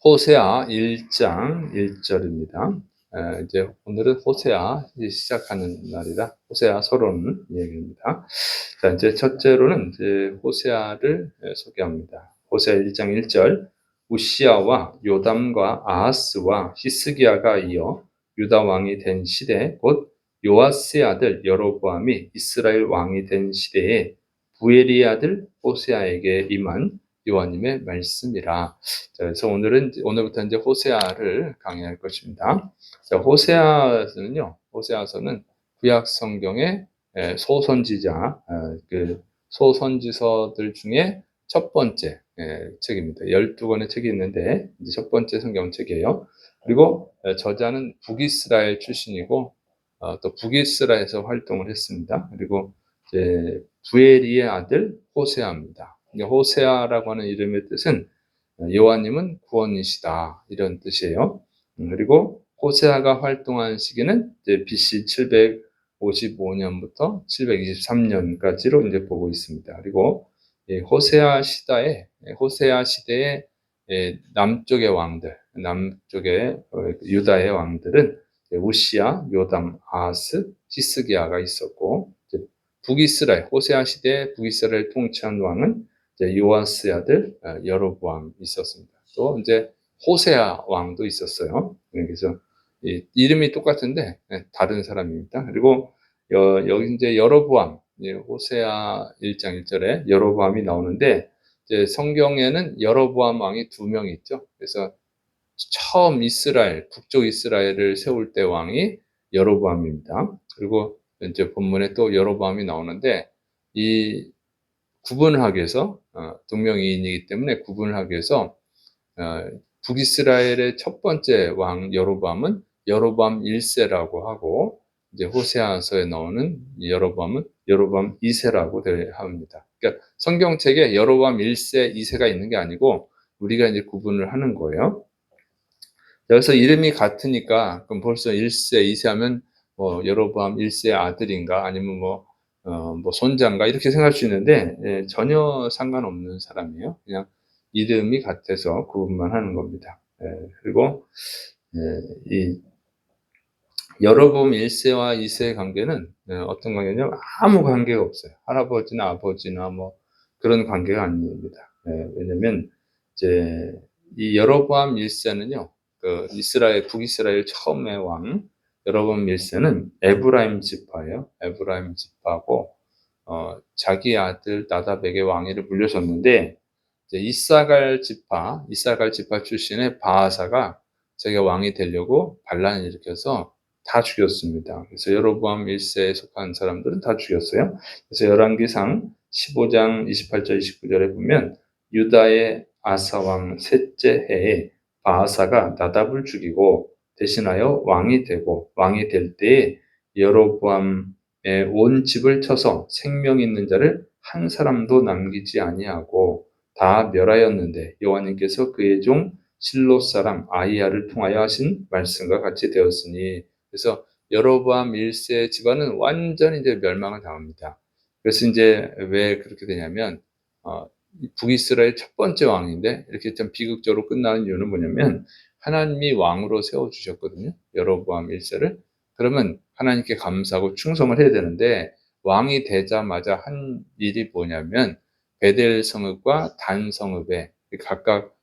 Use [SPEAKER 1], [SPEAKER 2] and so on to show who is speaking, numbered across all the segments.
[SPEAKER 1] 호세아 1장 1절입니다. 이제 오늘은 호세아 시작하는 날이라 호세아 서론 얘기입니다. 자, 이제 첫째로는 이제 호세아를 소개합니다. 호세아 1장 1절. 우시아와 요담과 아하스와 히스기야가 이어 유다 왕이 된 시대, 곧 요아스의 아들 여로보암이 이스라엘 왕이 된 시대에 부엘리의 아들 호세아에게 임한 여호와님의 말씀이라. 자, 그래서 오늘부터 이제 호세아를 강의할 것입니다. 자, 호세아서는 구약 성경의 소선지자, 그 소선지서들 중에 첫 번째 책입니다. 12권의 책이 있는데 이제 첫 번째 성경책이에요. 그리고 저자는 북이스라엘 출신이고 또 북이스라엘에서 활동을 했습니다. 그리고 이제 부엘리의 아들 호세아입니다. 호세아라고 하는 이름의 뜻은 여호와님은 구원이시다, 이런 뜻이에요. 그리고 호세아가 활동한 시기는 이제 BC 755년부터 723년까지로 이제 보고 있습니다. 그리고 호세아 시대의 남쪽의 왕들, 남쪽의 유다의 왕들은 우시아, 요담, 아하스, 히스기야가 있었고, 북이스라엘, 호세아 시대에 북이스라엘 통치한 왕은 요아스의 아들 여로보암 있었습니다. 또 이제 호세아 왕도 있었어요. 그래서 이름이 똑같은데 다른 사람입니다. 그리고 여기 이제 여로보암, 호세아 1장 1절에 여로보암이 나오는데, 이제 성경에는 여로보암 왕이 2명 있죠. 그래서 처음 북쪽 이스라엘을 세울 때 왕이 여로보암입니다. 그리고 이제 본문에 또 여로보암이 나오는데, 이 구분을 하기 위해서 2명이인이기 때문에 구분을 하기 위해서 북이스라엘의 첫 번째 왕 여로보암은 여로보암 1세라고 하고, 이제 호세아서에 나오는 여로보암은 여로보암 2세라고 합니다. 그러니까 성경책에 여로보암 1세, 2세가 있는 게 아니고 우리가 이제 구분을 하는 거예요. 여기서 이름이 같으니까 그럼 벌써 1세, 2세 하면 여로보암 1세 아들인가 아니면 손자인가 이렇게 생각할 수 있는데, 전혀 상관없는 사람이에요. 그냥 이름이 같아서 구분만 하는 겁니다. 그리고 이 여로보암 1세와 2세의 관계는 어떤 관계냐면 아무 관계가 없어요. 할아버지나 아버지나 그런 관계가 아닙니다. 왜냐면 이제 이 여로보암 1세는요, 북이스라엘 처음의 왕 여로보암 1세는 에브라임 지파예요. 에브라임 지파고 자기 아들 나답에게 왕위를 물려줬는데, 이제 이사갈 지파 출신의 바하사가 자기가 왕이 되려고 반란을 일으켜서 다 죽였습니다. 그래서 여로보암 1세에 속한 사람들은 다 죽였어요. 그래서 열왕기상 15장 28절 29절에 보면 유다의 아사 왕 셋째 해에 바하사가 나답을 죽이고 대신하여 왕이 될 때에 여로보암의 온 집을 쳐서 생명 있는 자를 한 사람도 남기지 아니하고 다 멸하였는데 여호와님께서 그의 종 실롯 사람 아히야를 통하여 하신 말씀과 같이 되었으니. 그래서 여로보암 1세 집안은 완전히 이제 멸망을 당합니다. 그래서 이제 왜 그렇게 되냐면 북이스라엘 첫 번째 왕인데 이렇게 좀 비극적으로 끝나는 이유는 뭐냐면, 하나님이 왕으로 세워주셨거든요. 여로보암 1세를. 그러면 하나님께 감사하고 충성을 해야 되는데, 왕이 되자마자 한 일이 뭐냐면 베델 성읍과 단 성읍에 각각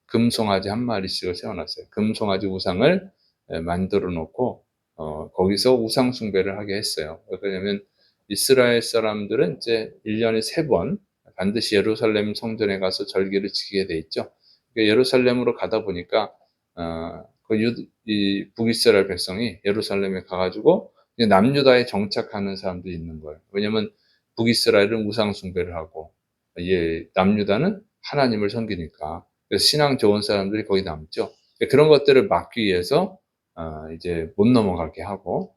[SPEAKER 1] 금송아지 한 마리씩을 세워놨어요. 금송아지 우상을 만들어 놓고 거기서 우상 숭배를 하게 했어요. 왜냐하면 이스라엘 사람들은 이제 1년에 3번 반드시 예루살렘 성전에 가서 절기를 지키게 돼 있죠. 그러니까 예루살렘으로 가다 보니까 이 북이스라엘 백성이 예루살렘에 가가지고 남유다에 정착하는 사람도 있는 거예요. 왜냐하면 북이스라엘은 우상 숭배를 하고 남유다는 하나님을 섬기니까. 그래서 신앙 좋은 사람들이 거기 남죠. 그런 것들을 막기 위해서 이제 못 넘어가게 하고,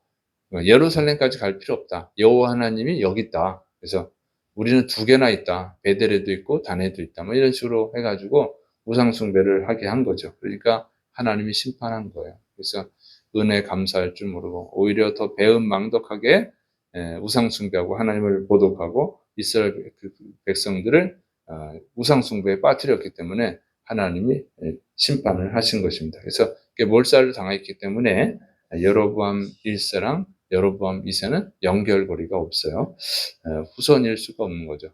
[SPEAKER 1] 예루살렘까지 갈 필요 없다. 여호와 하나님이 여기 있다. 그래서 우리는 2개나 있다. 베델에도 있고 단에도 있다. 이런 식으로 해가지고 우상 숭배를 하게 한 거죠. 그러니까 하나님이 심판한 거예요. 그래서 은혜 감사할 줄 모르고 오히려 더 배은망덕하게 우상 숭배하고 하나님을 모독하고 이스라엘 백성들을 우상 숭배에 빠뜨렸기 때문에 하나님이 심판을 하신 것입니다. 그래서 몰살을 당했기 때문에 여로보암 1세랑 여로보암 2세는 연결고리가 없어요. 후손일 수가 없는 거죠.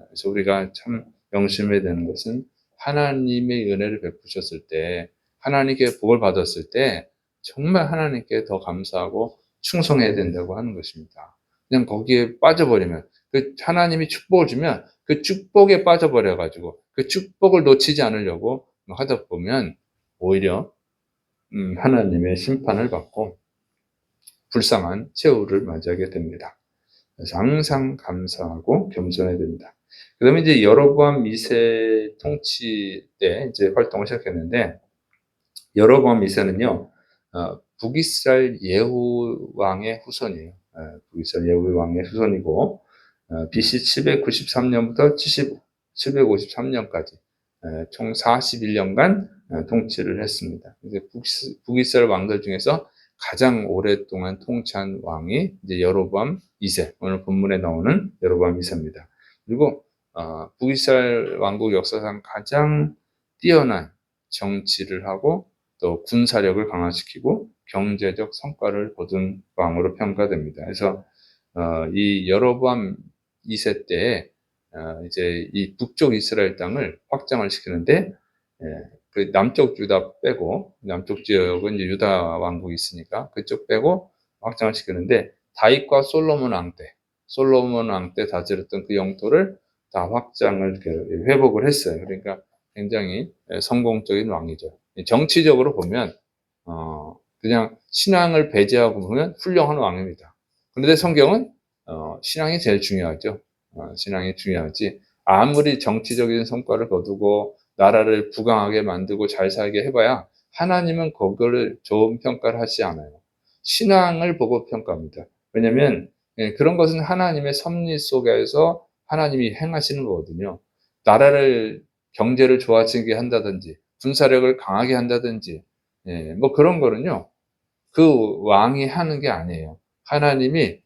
[SPEAKER 1] 그래서 우리가 참 명심해야 되는 것은 하나님의 은혜를 베푸셨을 때, 하나님께 복을 받았을 때 정말 하나님께 더 감사하고 충성해야 된다고 하는 것입니다. 그냥 거기에 빠져버리면, 그 하나님이 축복을 주면 그 축복에 빠져버려가지고 그 축복을 놓치지 않으려고 하다 보면 오히려 하나님의 심판을 받고 불쌍한 최후를 맞이하게 됩니다. 그래서 항상 감사하고 겸손해야 됩니다. 그 다음에 이제 여로보암 2세 통치 때 이제 활동을 시작했는데, 여로보암 2세는요, 북이스라엘 예후 왕의 후손이에요. 북이스라엘 예후 왕의 후손이고, BC 793년부터 753년까지 총 41년간 통치를 했습니다. 이제 북이스라엘 왕들 중에서 가장 오랫동안 통치한 왕이 이제 여로보암 2세, 오늘 본문에 나오는 여로보암 2세입니다. 그리고 북이스라엘 왕국 역사상 가장 뛰어난 정치를 하고 또 군사력을 강화시키고 경제적 성과를 거둔 왕으로 평가됩니다. 그래서 이 여로보암 2세 때에 이제 이 북쪽 이스라엘 땅을 확장을 시키는데, 그 남쪽 유다 빼고, 남쪽 지역은 이제 유다 왕국이 있으니까 그쪽 빼고 확장을 시키는데, 다윗과 솔로몬 왕 때 다스렸던 그 영토를 다 확장을 회복을 했어요. 그러니까 굉장히 성공적인 왕이죠. 정치적으로 보면 그냥 신앙을 배제하고 보면 훌륭한 왕입니다. 그런데 성경은 신앙이 제일 중요하죠. 신앙이 중요하지. 아무리 정치적인 성과를 거두고 나라를 부강하게 만들고 잘 살게 해봐야 하나님은 그거를 좋은 평가를 하지 않아요. 신앙을 보고 평가합니다. 왜냐하면 그런 것은 하나님의 섭리 속에서 하나님이 행하시는 거거든요. 나라를, 경제를 좋아지게 한다든지 군사력을 강하게 한다든지 뭐 그런 거는요, 그 왕이 하는 게 아니에요. 하나님이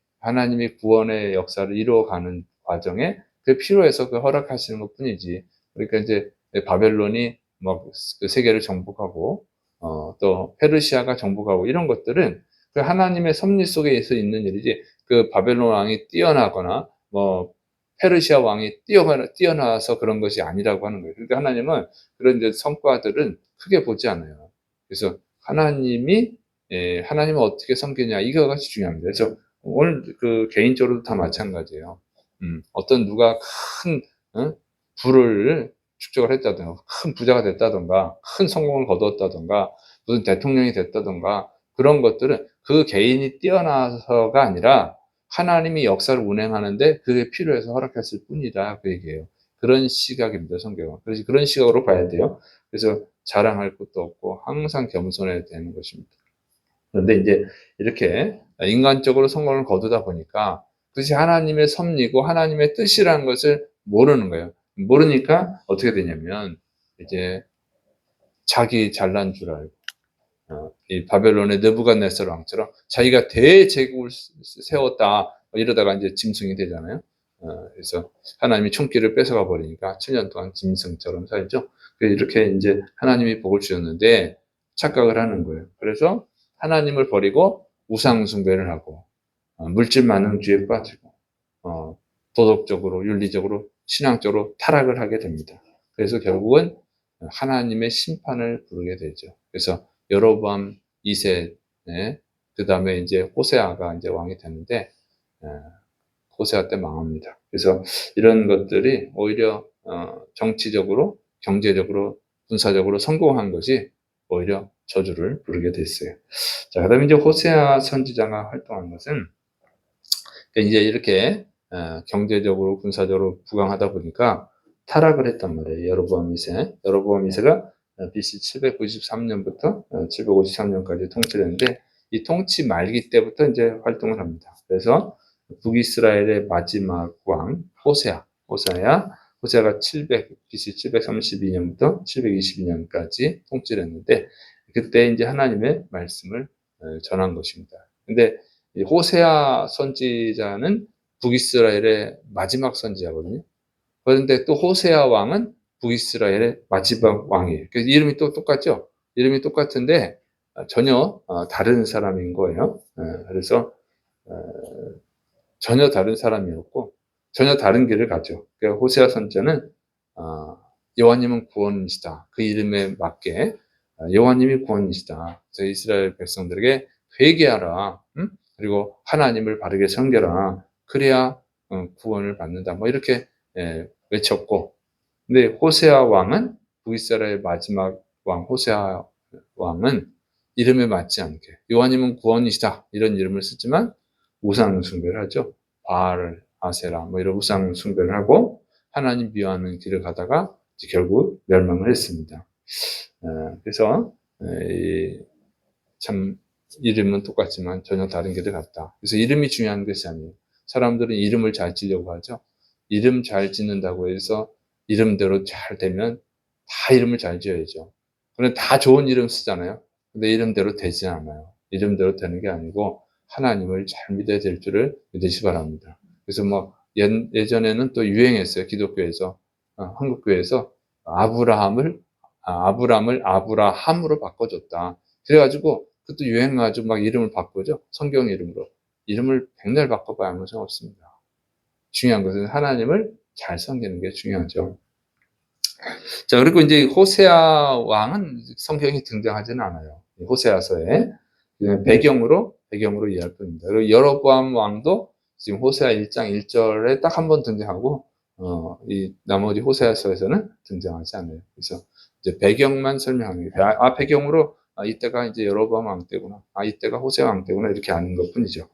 [SPEAKER 1] 구원의 역사를 이루어가는 과정에 그 필요해서 그 허락하시는 것 뿐이지. 그러니까 이제 바벨론이 그 세계를 정복하고 또 페르시아가 정복하고 이런 것들은 그 하나님의 섭리 속에서 있는 일이지, 그 바벨론 왕이 뛰어나거나 뭐 페르시아 왕이 뛰어나서 그런 것이 아니라고 하는 거예요. 그러니까 하나님은 그런 이제 성과들은 크게 보지 않아요. 그래서 하나님은 어떻게 섬기냐, 이거가 중요합니다. 그래서 오늘 그 개인적으로도 다 마찬가지예요. 어떤 누가 큰 부를 축적을 했다든가, 큰 부자가 됐다든가, 큰 성공을 거두었다든가, 무슨 대통령이 됐다든가, 그런 것들은 그 개인이 뛰어나서가 아니라 하나님이 역사를 운행하는데 그게 필요해서 허락했을 뿐이다, 그 얘기예요. 그런 시각입니다, 성경은. 그래서 그런 시각으로 봐야 돼요. 그래서 자랑할 것도 없고 항상 겸손해야 되는 것입니다. 그런데 이제 이렇게 인간적으로 성공을 거두다 보니까 그것이 하나님의 섭리고 하나님의 뜻이라는 것을 모르는 거예요. 모르니까 어떻게 되냐면 이제 자기 잘난 줄 알고, 이 바벨론의 느부갓네살 왕처럼 자기가 대제국을 세웠다 이러다가 이제 짐승이 되잖아요. 그래서 하나님이 총기를 뺏어가 버리니까 7년 동안 짐승처럼 살죠. 이렇게 이제 하나님이 복을 주셨는데 착각을 하는 거예요. 그래서 하나님을 버리고 우상 숭배를 하고 물질 만능주의에 빠지고 도덕적으로, 윤리적으로, 신앙적으로 타락을 하게 됩니다. 그래서 결국은 하나님의 심판을 부르게 되죠. 그래서 여로보암 2세, 그 다음에 이제 호세아가 이제 왕이 되는데 호세아 때 망합니다. 그래서 이런 것들이 오히려 정치적으로, 경제적으로, 군사적으로 성공한 것이 오히려 저주를 부르게 됐어요. 자, 그다음에 이제 호세아 선지자가 활동한 것은 이제 이렇게 경제적으로, 군사적으로 부강하다 보니까 타락을 했단 말이에요. 여로보암 2세가 BC 793년부터 753년까지 통치를 했는데, 이 통치 말기 때부터 이제 활동을 합니다. 그래서 북이스라엘의 마지막 왕 호세아가 BC 732년부터 722년까지 통치를 했는데, 그때 이제 하나님의 말씀을 전한 것입니다. 근데 호세아 선지자는 북이스라엘의 마지막 선지자거든요. 그런데 또 호세아 왕은 북이스라엘의 마지막 왕이에요. 그래서 이름이 또 똑같죠? 이름이 똑같은데 전혀 다른 사람인 거예요. 그래서 전혀 다른 사람이었고 전혀 다른 길을 가죠. 그러니까 호세아 선지자는 여호와님은 구원이시다. 그 이름에 맞게 여호와님이 구원이시다. 그래서 이스라엘 백성들에게 회개하라. 그리고 하나님을 바르게 섬겨라. 그래야 구원을 받는다. 뭐 이렇게 외쳤고, 근데 호세아 왕은 북이스라엘의 마지막 왕 호세아 왕은 이름에 맞지 않게 여호와님은 구원이시다 이런 이름을 쓰지만 우상 숭배를 하죠. 바알, 아세라 뭐 이런 우상 숭배를 하고 하나님 미워하는 길을 가다가 결국 멸망을 했습니다. 그래서 참 이름은 똑같지만 전혀 다른 길을 갔다. 그래서 이름이 중요한 것이 아니에요. 사람들은 이름을 잘 지려고 하죠. 이름 잘 짓는다고 해서 이름대로 잘 되면 다 이름을 잘 지어야죠. 그런데 다 좋은 이름 쓰잖아요. 근데 이름대로 되지 않아요. 이름대로 되는 게 아니고 하나님을 잘 믿어야 될 줄을 믿으시 바랍니다. 그래서 뭐 예전에는 또 유행했어요. 기독교에서 한국교회에서 아브라함을 아브라함으로 바꿔줬다. 그래가지고 그것도 유행해가지고 막 이름을 바꾸죠. 성경 이름으로. 이름을 백날 바꿔봐야 아무 소용 없습니다. 중요한 것은 하나님을 잘 섬기는 게 중요하죠. 자, 그리고 이제 호세아 왕은 성경에 등장하지는 않아요. 호세아서에 배경으로 이해할 뿐입니다. 그리고 여로보암 왕도 지금 호세아 1장 1절에 딱 한 번 등장하고 이 나머지 호세아서에서는 등장하지 않아요. 그래서 이제 배경만 설명하는 게 배경으로 이때가 이제 여로보암 왕 때구나. 이때가 호세아 왕 때구나 이렇게 아는 것뿐이죠.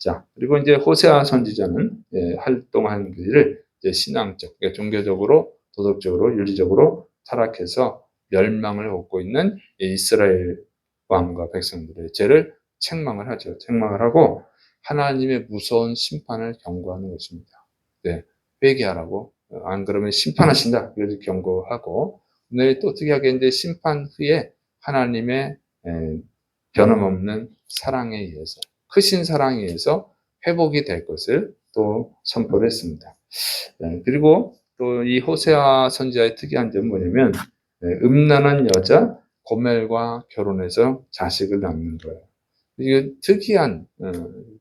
[SPEAKER 1] 자, 그리고 이제 호세아 선지자는 활동한 길을 이제 신앙적, 그러니까 종교적으로, 도덕적으로, 윤리적으로 타락해서 멸망을 얻고 있는 이스라엘 왕과 백성들의 죄를 책망을 하죠. 책망을 하고 하나님의 무서운 심판을 경고하는 것입니다. 네, 회개하라고. 안 그러면 심판하신다. 이렇게 경고하고, 오늘 또 특이하게 이제 심판 후에 하나님의 변함없는 사랑에 의해서, 크신 사랑에 의해서 회복이 될 것을 또 선포를 했습니다. 그리고 또 이 호세아 선지자의 특이한 점은 뭐냐면, 음란한 여자 고멜과 결혼해서 자식을 낳는 거예요. 이게 특이한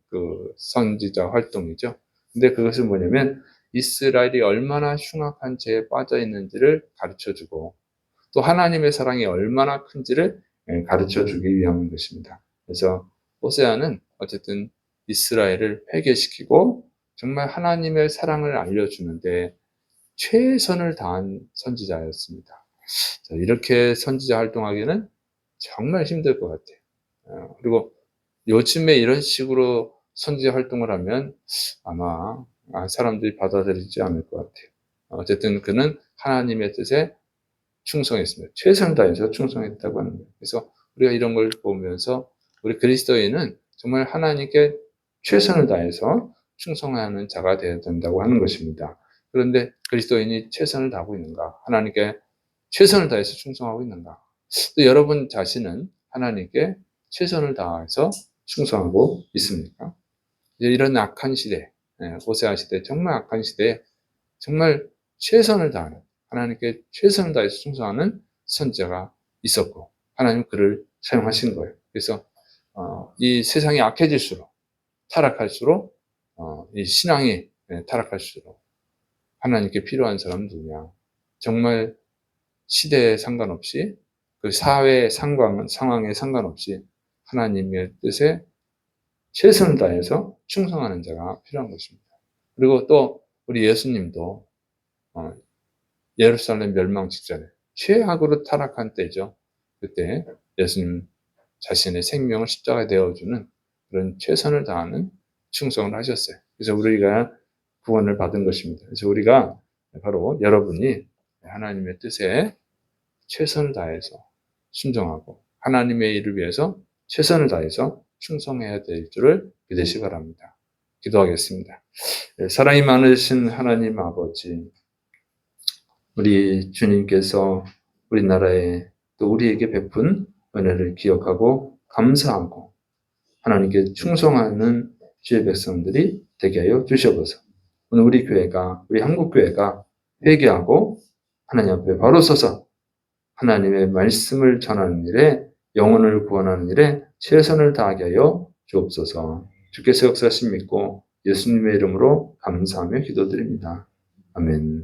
[SPEAKER 1] 그 선지자 활동이죠. 근데 그것은 뭐냐면 이스라엘이 얼마나 흉악한 죄에 빠져 있는지를 가르쳐주고 또 하나님의 사랑이 얼마나 큰지를 가르쳐주기 위한 것입니다. 그래서 호세아는 어쨌든 이스라엘을 회개시키고 정말 하나님의 사랑을 알려주는데 최선을 다한 선지자였습니다. 자, 이렇게 선지자 활동하기는 정말 힘들 것 같아요. 그리고 요즘에 이런 식으로 선지자 활동을 하면 아마 사람들이 받아들이지 않을 것 같아요. 어쨌든 그는 하나님의 뜻에 충성했습니다. 최선을 다해서 충성했다고 하는 거예요. 그래서 우리가 이런 걸 보면서 우리 그리스도인은 정말 하나님께 최선을 다해서 충성하는 자가 되어야 된다고 하는 것입니다. 그런데 그리스도인이 최선을 다하고 있는가? 하나님께 최선을 다해서 충성하고 있는가? 또 여러분 자신은 하나님께 최선을 다해서 충성하고 있습니까? 이런 악한 시대, 호세아 시대, 정말 악한 시대에 정말 최선을 다하는, 하나님께 최선을 다해서 충성하는 선지자가 있었고, 하나님 그를 사용하신 거예요. 그래서, 이 세상이 악해질수록, 타락할수록, 이 신앙이 타락할수록, 하나님께 필요한 사람은 누구냐? 정말 시대에 상관없이, 그 사회의 상황에 상관없이, 하나님의 뜻에 최선을 다해서 충성하는 자가 필요한 것입니다. 그리고 또 우리 예수님도 예루살렘 멸망 직전에 최악으로 타락한 때죠. 그때 예수님 자신의 생명을 십자가에 내어주는 그런 최선을 다하는 충성을 하셨어요. 그래서 우리가 구원을 받은 것입니다. 그래서 우리가 바로 여러분이 하나님의 뜻에 최선을 다해서 순종하고 하나님의 일을 위해서 최선을 다해서 충성해야 될 줄을 믿으시기 바랍니다. 기도하겠습니다. 사랑이 많으신 하나님 아버지, 우리 주님께서 우리나라에 또 우리에게 베푼 은혜를 기억하고 감사하고 하나님께 충성하는 주의 백성들이 되게 하여 주셔서 오늘 우리 교회가, 우리 한국교회가 회개하고 하나님 앞에 바로 서서 하나님의 말씀을 전하는 일에, 영혼을 구원하는 일에 최선을 다하게 하여 주옵소서. 주께서 역사하심 믿고 예수님의 이름으로 감사하며 기도드립니다. 아멘.